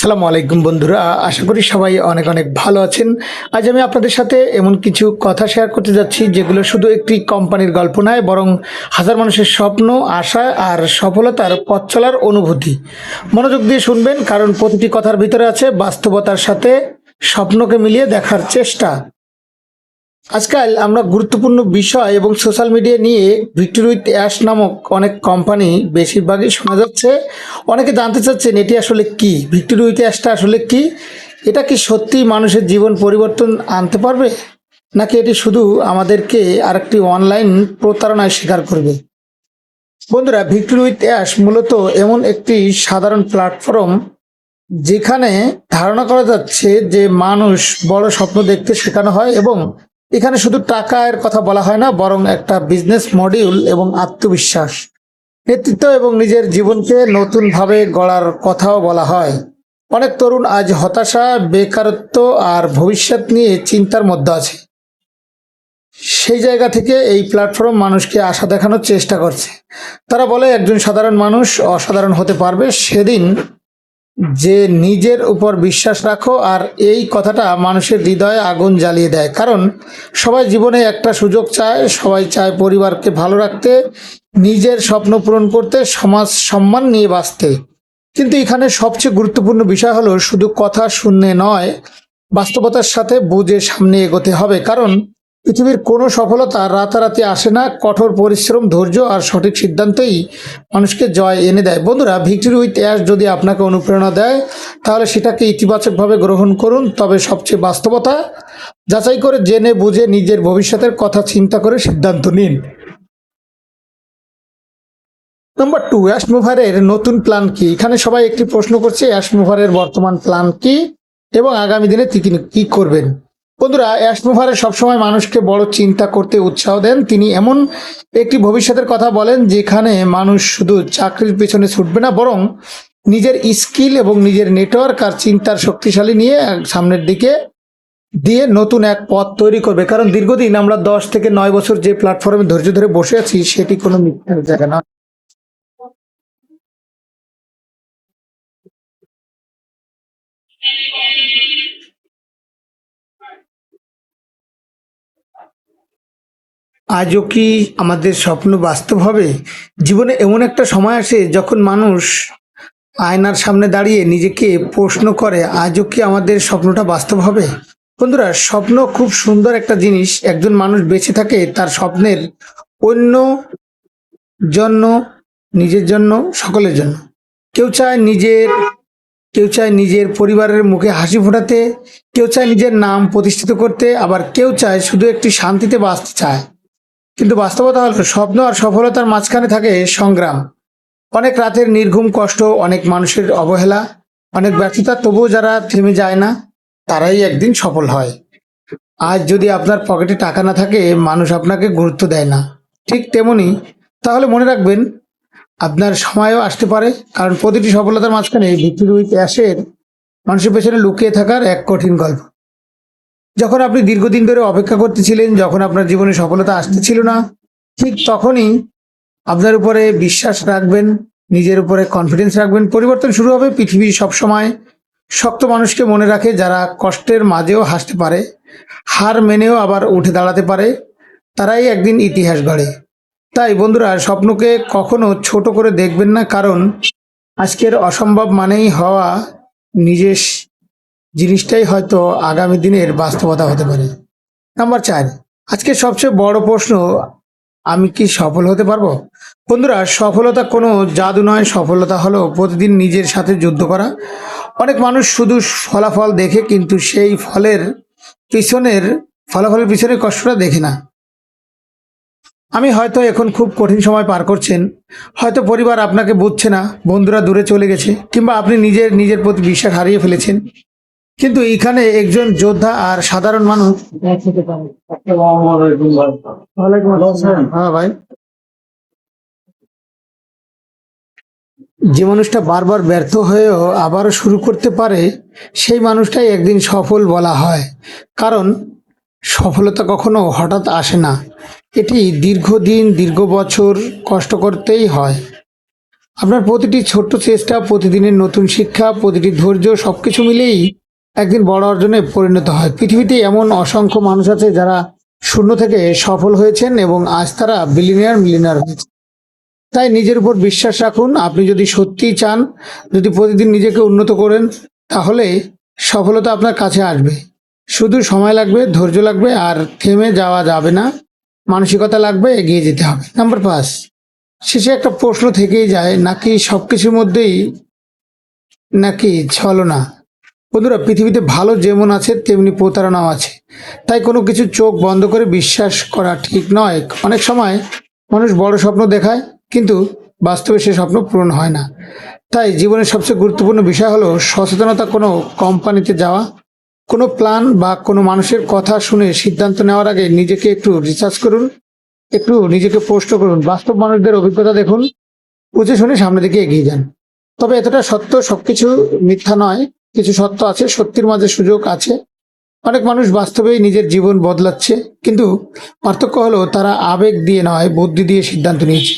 আসসালামু আলাইকুম বন্ধুরা, আশা করি সবাই অনেক অনেক ভালো আছেন। আজ আমি আপনাদের সাথে এমন কিছু কথা শেয়ার করতে যাচ্ছি যেগুলো শুধু একটি কোম্পানির গল্প নয়, বরং হাজার মানুষের স্বপ্ন, আশা আর সফলতার পথ চলার অনুভূতি। মনোযোগ দিয়ে শুনবেন, কারণ প্রতিটি কথার ভিতরে আছে বাস্তবতার সাথে স্বপ্নকে মিলিয়ে দেখার চেষ্টা। আজকাল আমরা গুরুত্বপূর্ণ বিষয় এবং সোশ্যাল মিডিয়া নিয়ে ভিক্টরি উইথ অ্যাশ নামক অনেক কোম্পানি বেশিরভাগই শোনা যাচ্ছে। অনেকে জানতে চাচ্ছেন এটি আসলে কি, ভিক্টরি উইথ অ্যাশটা আসলে কি। এটা কি সত্যি মানুষের জীবন পরিবর্তন আনতে পারবে, নাকি এটি শুধু আমাদেরকে আরেকটি অনলাইন প্রতারণায় শিকার করবে? বন্ধুরা, ভিক্টরি উইথ অ্যাশ মূলত এমন একটি সাধারণ প্ল্যাটফর্ম যেখানে ধারণা করা যাচ্ছে যে মানুষ বড় স্বপ্ন দেখতে শেখানো হয়, এবং এখানে শুধু টাকার কথা বলা হয় না, বরং একটা বিজনেস মডিউল এবং আত্মবিশ্বাস, নেতৃত্ব এবং নিজের জীবনকে নতুনভাবে গড়ার কথাও বলা হয়। অনেক তরুণ আজ হতাশা, বেকারত্ব আর ভবিষ্যৎ নিয়ে চিন্তার মধ্যে আছে। সেই জায়গা থেকে এই প্ল্যাটফর্ম মানুষকে আশা দেখানোর চেষ্টা করছে। তারা বলে একজন সাধারণ মানুষ অসাধারণ হতে পারবে সেদিন যে নিজের উপর বিশ্বাস রাখো। আর এই কথাটা মানুষের হৃদয়ে আগুন জ্বালিয়ে দেয়, কারণ সবাই জীবনে একটা সুযোগ চায়, সবাই চায় পরিবারকে ভালো রাখতে, নিজের স্বপ্ন পূরণ করতে, সমাজ সম্মান নিয়ে বাঁচতে। কিন্তু এখানে সবচেয়ে গুরুত্বপূর্ণ বিষয় হলো শুধু কথা শুনলে নয়, বাস্তবতার সাথে বুঝে সামনে এগোতে হবে। কারণ পৃথিবীর কোনো সফলতা রাতারাতি আসে না, কঠোর পরিশ্রম, ধৈর্য আর সঠিক সিদ্ধান্তই মানুষকে জয় এনে দেয়। বন্ধুরা, ভিক্টরি উইথ অ্যাশ যদি আপনাকে অনুপ্রেরণা দেয়, তাহলে সেটাকে ইতিবাচকভাবে গ্রহণ করুন। তবে সবচেয়ে বাস্তবতা যাচাই করে, জেনে বুঝে নিজের ভবিষ্যতের কথা চিন্তা করে সিদ্ধান্ত নিন। নাম্বার 2, অ্যাশ মুভারের নতুন প্ল্যান কি? এখানে সবাই একটি প্রশ্ন করছে, অ্যাশ মুভারের বর্তমান প্ল্যান কি এবং আগামী দিনে তিনি কি করবেন। বন্ধুরা, অ্যাশ মুভারের সবসময় মানুষকে বড় চিন্তা করতে উৎসাহ দেন। তিনি এমন একটি ভবিষ্যতের কথা বলেন যেখানে মানুষ শুধু চাকরির পেছনে ছুটবে না, বরং নিজের স্কিল এবং নিজের নেটওয়ার্ক আর চিন্তার শক্তিশালী নিয়ে সামনের দিকে দিয়ে নতুন এক পথ তৈরি করবে। কারণ দীর্ঘদিন আমরা 10 থেকে 9 বছর যে প্ল্যাটফর্মে ধৈর্য ধরে বসে আছি, সেটি কোনো মিথ্যার জায়গা না। আজও কি আমাদের স্বপ্ন বাস্তব হবে? জীবনে এমন একটা সময় আসে যখন মানুষ আয়নার সামনে দাঁড়িয়ে নিজেকে প্রশ্ন করে, আজও কি আমাদের স্বপ্নটা বাস্তব হবে? বন্ধুরা, স্বপ্ন খুব সুন্দর একটা জিনিস। একজন মানুষ বেঁচে থাকে তার স্বপ্নের অন্য জন্য, নিজের জন্য, সকলের জন্য। কেউ চায় নিজের কেউ চায় নিজের পরিবারের মুখে হাসি ফোটাতে, কেউ চায় নিজের নাম প্রতিষ্ঠিত করতে, আবার কেউ চায় শুধু একটি শান্তিতে বাঁচতে চায়। কিন্তু বাস্তবতা হলো, স্বপ্ন আর সফলতার মাঝখানে থাকে সংগ্রাম। অনেক রাতের নির্ঘুম কষ্ট, অনেক মানুষের অবহেলা, অনেক ব্যর্থতা, তবুও যারা থেমে যায় না তারাই একদিন সফল হয়। আজ যদি আপনার পকেটে টাকা না থাকে, মানুষ আপনাকে গুরুত্ব দেয় না। ঠিক তেমনি, তাহলে মনে রাখবেন, আপনার সময়ও আসতে পারে। কারণ প্রতিটি সফলতার মাঝখানে ভিক্টরি উইথ অ্যাশের মানুষের পেছনে লুকিয়ে থাকার এক কঠিন গল্প। যখন আপনি দীর্ঘদিন ধরে অপেক্ষা করতেছিলেন, যখন আপনার জীবনে সফলতা আসতেছিল না, ঠিক তখনই আপনার উপরে বিশ্বাস রাখবেন, নিজের উপরে কনফিডেন্স রাখবেন, পরিবর্তন শুরু হবে। পৃথিবী সবসময় শক্ত মানুষকে মনে রাখে, যারা কষ্টের মাঝেও হাসতে পারে, হার মেনেও আবার উঠে দাঁড়াতে পারে, তারাই একদিন ইতিহাস গড়ে। তাই বন্ধুরা, স্বপ্নকে কখনো ছোট করে দেখবেন না, কারণ আজকের অসম্ভব মানেই হওয়া নিজের জিনিসটাই হয়তো আগামী দিনের বাস্তবতা হতে পারে। নাম্বার 4, আজকের সবচেয়ে বড় প্রশ্ন, আমি কি সফল হতে পারবো? বন্ধুরা, সফলতা কোনো জাদু নয়। সফলতা হলো প্রতিদিন নিজের সাথে যুদ্ধ করা। অনেক মানুষ শুধু ফলাফল দেখে, কিন্তু সেই ফলাফলের পিছনের কষ্টটা দেখে না। আমি হয়তো এখন খুব কঠিন সময় পার করছেন, হয়তো পরিবার আপনাকে বুঝছে না, বন্ধুরা দূরে চলে গেছে, কিংবা আপনি নিজের প্রতি বিশ্বাস হারিয়ে ফেলেছেন। কিন্তু এখানে একজন যোদ্ধা আর সাধারণ মানুষ একসাথে পারে। ওয়ালাইকুম আসসালাম। হ্যাঁ ভাই, যে মানুষটা বারবার ব্যর্থ হয়েও আবারও শুরু করতে পারে, সেই মানুষটাই একদিন সফল বলা হয়। কারণ সফলতা কখনো হঠাৎ আসে না, এটি দীর্ঘ বছর কষ্ট করতেই হয়। আপনার প্রতিটি ছোট্ট চেষ্টা, প্রতিদিনের নতুন শিক্ষা, প্রতিটি ধৈর্য সবকিছু মিলেই একদিন বড় অর্জনে পরিণত হয়। পৃথিবীতে এমন অসংখ্য মানুষ আছে যারা শূন্য থেকে সফল হয়েছেন এবং আজ তারা মিলিয়নার হয়েছে। তাই নিজের উপর বিশ্বাস রাখুন। আপনি যদি সত্যিই চান, যদি প্রতিদিন নিজেকে উন্নত করেন, তাহলে সফলতা আপনার কাছে আসবে। শুধু সময় লাগবে, ধৈর্য লাগবে, আর থেমে যাওয়া যাবে না। মানসিকতা লাগবে, এগিয়ে যেতে হবে। নাম্বার 5, শেষে একটা প্রশ্ন থেকেই যায়, নাকি সবকিছুর মধ্যেই নাকি ছলনা। বন্ধুরা, পৃথিবীতে ভালো যেমন আছে তেমনি প্রতারণাও আছে। তাই কোনো কিছু চোখ বন্ধ করে বিশ্বাস করা ঠিক নয়। অনেক সময় মানুষ বড় স্বপ্ন দেখায়, কিন্তু বাস্তবে সে স্বপ্ন পূরণ হয় না। তাই জীবনের সবচেয়ে গুরুত্বপূর্ণ বিষয় হলো সচেতনতা। কোনো কোম্পানিতে যাওয়া, কোনো প্ল্যান বা কোনো মানুষের কথা শুনে সিদ্ধান্ত নেওয়ার আগে নিজেকে একটু রিসার্চ করুন, একটু নিজেকে প্রশ্ন করুন, বাস্তব মানুষদের অভিজ্ঞতা দেখুন, বুঝে শুনে সামনের দিকে এগিয়ে যান। তবে এতটা সত্য, সবকিছু মিথ্যা নয়। কিছু সত্য আছে, সত্যির মাঝে সুযোগ আছে। অনেক মানুষ বাস্তবেই নিজের জীবন বদলাচ্ছে, কিন্তু পার্থক্য হলো তারা আবেগ দিয়ে নয়, বুদ্ধি দিয়ে সিদ্ধান্ত নিয়েছে।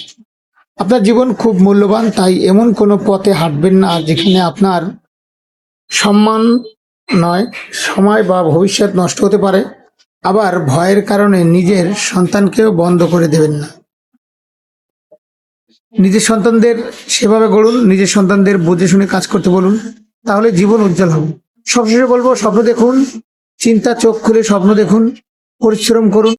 আপনার জীবন খুব মূল্যবান, তাই এমন কোনো পথে হাঁটবেন না যেখানে আপনার সম্মান নয়, সময় বা ভবিষ্যৎ নষ্ট হতে পারে। আবার ভয়ের কারণে নিজের সন্তানকেও বন্ধ করে দেবেন না। নিজের সন্তানদের সেভাবে গড়ুন, নিজের সন্তানদের বুঝে শুনে কাজ করতে বলুন, তাহলে জীবন উজ্জ্বল হবে। সবশেষে বলবো, স্বপ্ন দেখুন, চিন্তা চোখ খুলে স্বপ্ন দেখুন, পরিশ্রম করুন।